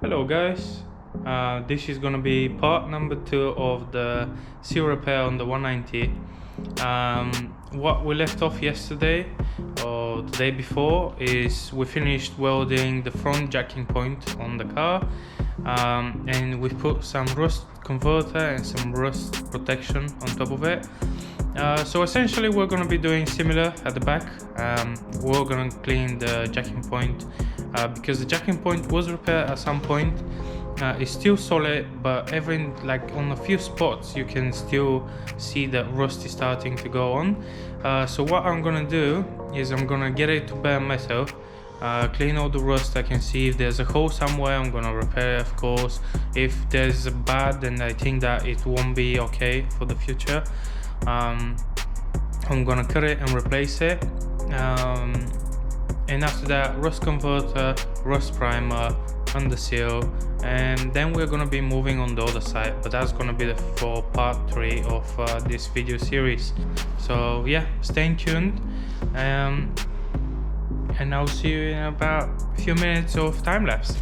Hello guys, this is gonna be part number 2 of the sill repair on the 190. What we left off yesterday or the day before is we finished welding the front jacking point on the car, and we put some rust converter and some rust protection on top of it. So essentially we're going to be doing similar at the back. We're going to clean the jacking point because the jacking point was repaired at some point. It's still solid, but on a few spots you can still see that rust is starting to go on. So what I'm going to do is I'm going to get it to bare metal, clean all the rust I can see. If there's a hole somewhere, I'm going to repair it, of course. If there's a bad, then I think that it won't be okay for the future. I'm gonna cut it and replace it, and after that rust converter, rust primer, under seal, and then we're gonna be moving on the other side, but that's gonna be for part 3 of this video series. So yeah, stay tuned, and I'll see you in about a few minutes of time lapse.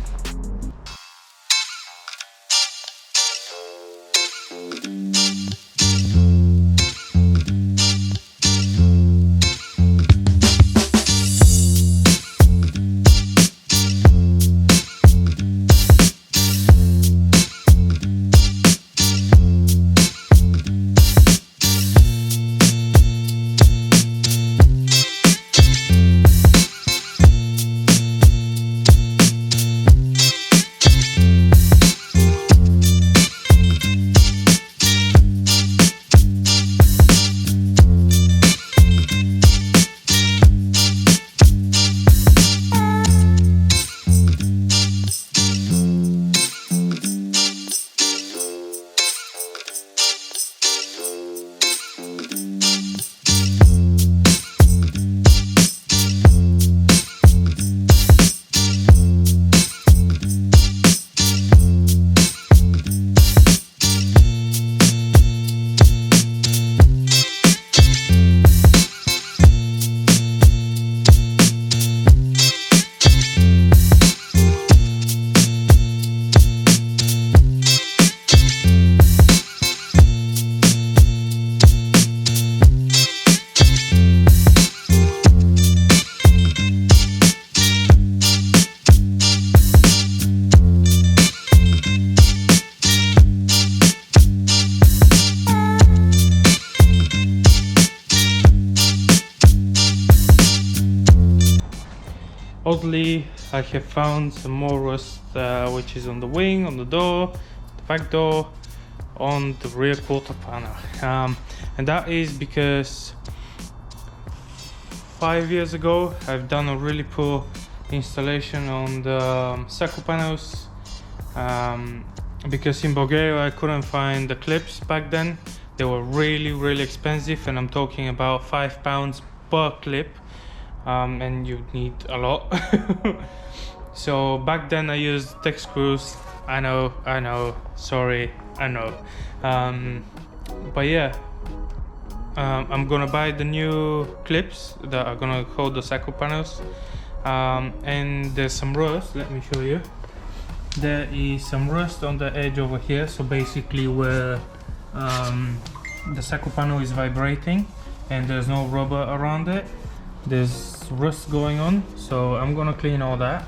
Oddly, I have found some more rust which is on the wing, on the door, the back door, on the rear quarter panel, and that is because 5 years ago I've done a really poor installation on the circle panels, because in Bulgaria I couldn't find the clips back then. They were really expensive, and I'm talking about £5 per clip. And you need a lot. So back then I used tech screws. I know, sorry, I know. But yeah, I'm gonna buy the new clips that are gonna hold the cycle panels, and there's some rust. Let me show you. There is some rust on the edge over here, so basically where the cycle panel is vibrating and there's no rubber around it, there's rust going on. So I'm gonna clean all that,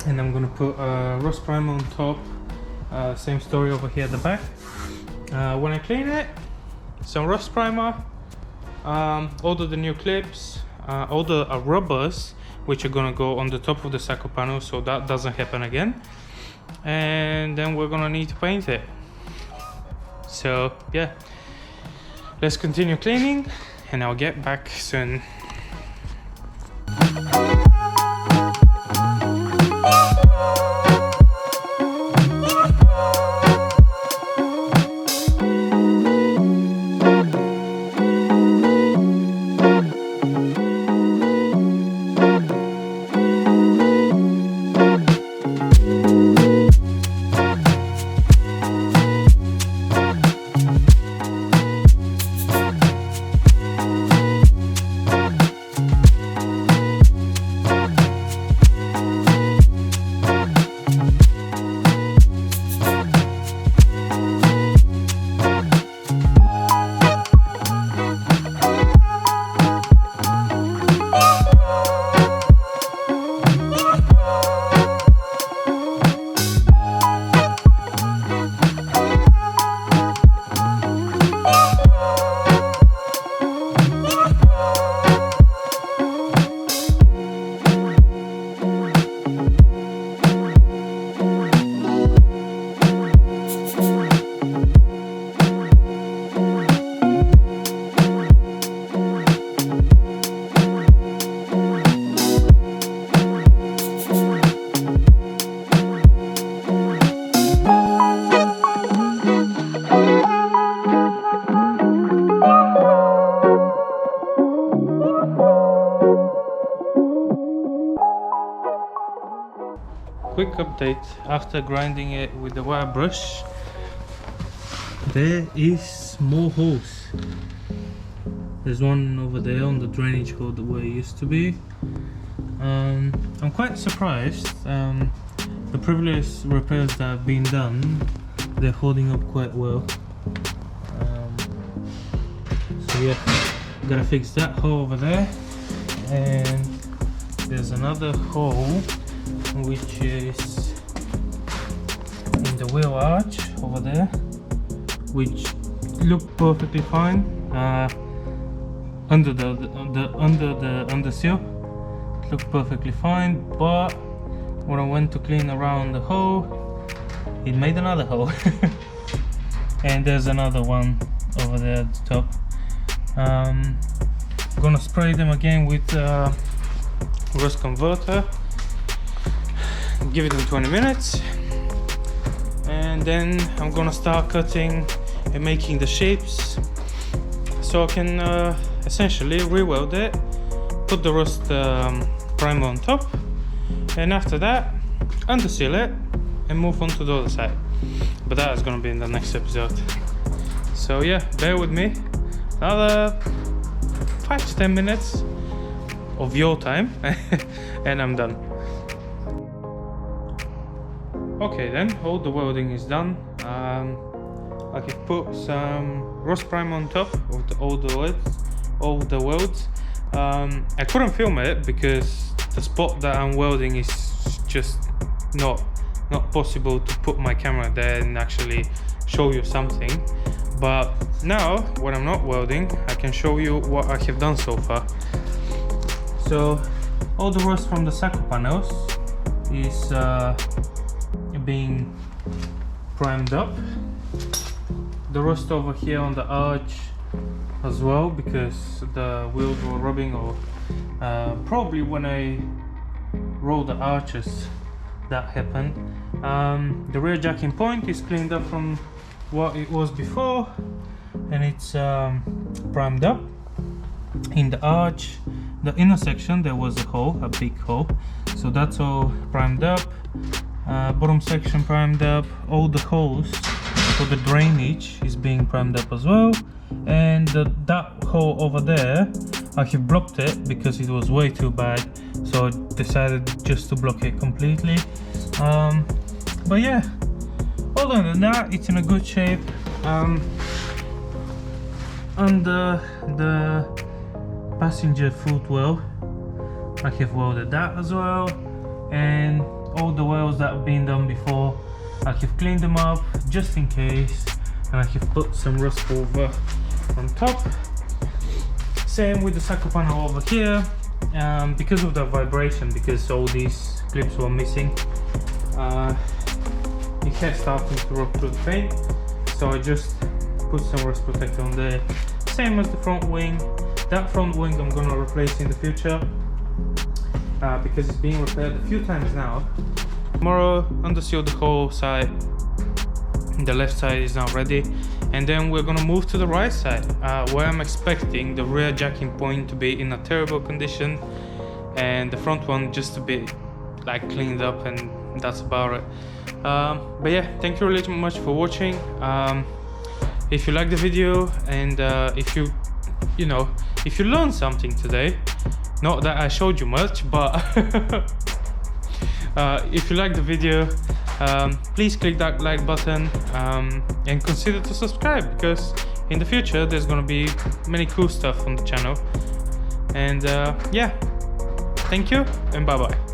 and I'm gonna put rust primer on top. Same story over here at the back. When I clean it, some rust primer, order the new clips, order rubbers which are gonna go on the top of the cycle panel so that doesn't happen again, and then we're gonna need to paint it. So yeah, let's continue cleaning and I'll get back soon. quick update. After grinding it with the wire brush, there is more holes. There's one over there on the drainage hole where it used to be. I'm quite surprised. The previous repairs that have been done, they're holding up quite well. So yeah, gotta fix that hole over there, and there's another hole which is in the wheel arch over there, which looked perfectly fine. Under the under sill, it looked perfectly fine, but when I went to clean around the hole, it made another hole. And there's another one over there at the top. I'm gonna spray them again with rust converter, give it 20 minutes, and then I'm gonna start cutting and making the shapes so I can essentially re-weld it, put the rust primer on top, and after that underseal it and move on to the other side. But that is gonna be in the next episode. So yeah, bear with me. Another 5 to 10 minutes of your time and I'm done. Okay then, all the welding is done. I can put some rust primer on top of all the welds. I couldn't film it because the spot that I'm welding is just not possible to put my camera there and actually show you something. But now, when I'm not welding, I can show you what I have done so far. So all the rust from the saco panels is being primed up. The rust over here on the arch as well, because the wheels were rubbing, or probably when I rolled the arches that happened. The rear jacking point is cleaned up from what it was before, and it's primed up. In the arch, the inner section, there was a hole, a big hole, so that's all primed up. Bottom section primed up. All the holes for the drainage is being primed up as well, and that hole over there, I have blocked it because it was way too bad, so I decided just to block it completely. But yeah, other than that, it's in a good shape. Under the passenger footwell, I have welded that as well, and all the welds that have been done before, I have cleaned them up just in case, and I have put some rust over on top. Same with the saco panel over here. Because of the vibration, because all these clips were missing, it has started to rub through the paint, so I just put some rust protector on there. Same as the front wing. That front wing I'm gonna replace in the future because it's being repaired a few times now. Tomorrow underseal the whole side. The left side is now ready, and then we're gonna move to the right side, where I'm expecting the rear jacking point to be in a terrible condition and the front one just to be like cleaned up, and that's about it. But yeah, thank you really much for watching. If you like the video, and if you learned something today, not that I showed you much, but if you like the video, please click that like button, and consider to subscribe, because in the future there's gonna be many cool stuff on the channel. And yeah, thank you and bye bye.